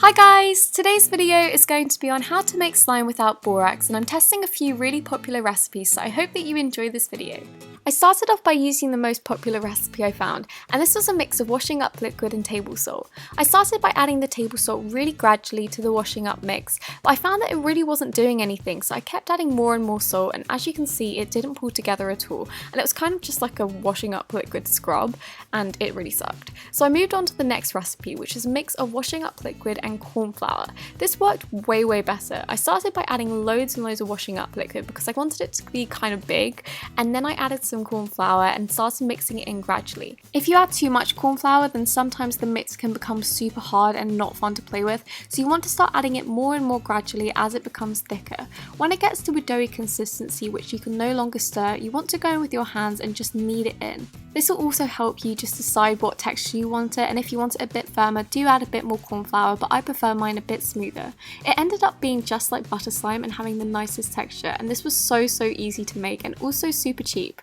Hi guys! Today's video is going to be on how to make slime without borax, and I'm testing a few really popular recipes, so I hope that you enjoy this video. I started off by using the most popular recipe I found, and this was a mix of washing up liquid and table salt. I started by adding the table salt really gradually to the washing up mix, but I found that it really wasn't doing anything, so I kept adding more and more salt, and as you can see it didn't pull together at all, and it was kind of just like a washing up liquid scrub, and it really sucked. So I moved on to the next recipe, which is a mix of washing up liquid and corn flour. This worked way better. I started by adding loads and loads of washing up liquid because I wanted it to be kind of big, and then I added some corn flour and started mixing it in gradually. If you add too much corn flour, then sometimes the mix can become super hard and not fun to play with, so you want to start adding it more and more gradually as it becomes thicker. When it gets to a doughy consistency which you can no longer stir, you want to go in with your hands and just knead it in. This will also help you just decide what texture you want it, and if you want it a bit firmer, do add a bit more corn flour, but I prefer mine a bit smoother. It ended up being just like butter slime and having the nicest texture, and this was so easy to make and also super cheap.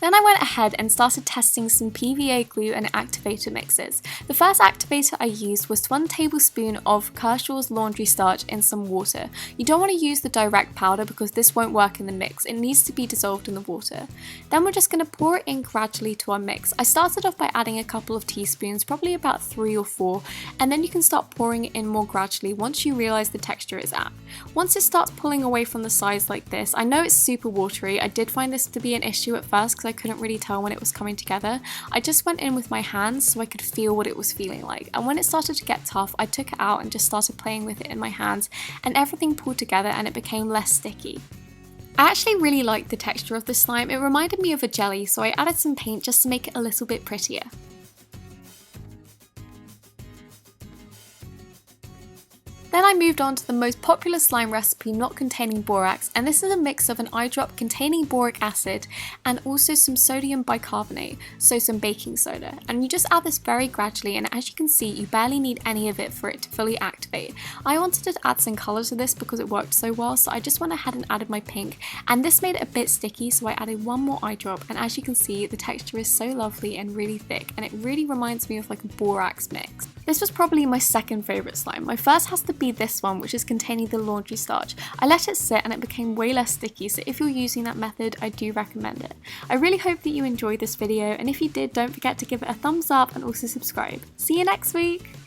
Then I went ahead and started testing some PVA glue and activator mixes. The first activator I used was 1 tablespoon of Kershaw's laundry starch in some water. You don't want to use the direct powder because this won't work in the mix, it needs to be dissolved in the water. Then we're just going to pour it in gradually to our mix. I started off by adding a couple of teaspoons, probably about 3 or 4, and then you can start pouring it in more gradually once you realise the texture is apt. Once it starts pulling away from the sides like this, I know it's super watery. I did find this to be an issue at first because I couldn't really tell when it was coming together. I just went in with my hands so I could feel what it was feeling like, and when it started to get tough I took it out and just started playing with it in my hands, and everything pulled together and it became less sticky. I actually really liked the texture of the slime. It reminded me of a jelly, so I added some paint just to make it a little bit prettier. Then I moved on to the most popular slime recipe not containing borax, and this is a mix of an eye drop containing boric acid and also some sodium bicarbonate, so some baking soda. And you just add this very gradually, and as you can see you barely need any of it for it to fully activate. I wanted to add some colour to this because it worked so well, so I just went ahead and added my pink, and this made it a bit sticky, so I added 1 more eye drop, and as you can see the texture is so lovely and really thick, and it really reminds me of like a borax mix. This was probably my second favourite slime. My first has to be this one, which is containing the laundry starch. I let it sit and it became way less sticky, so if you're using that method I do recommend it. I really hope that you enjoyed this video, and if you did, don't forget to give it a thumbs up and also subscribe. See you next week!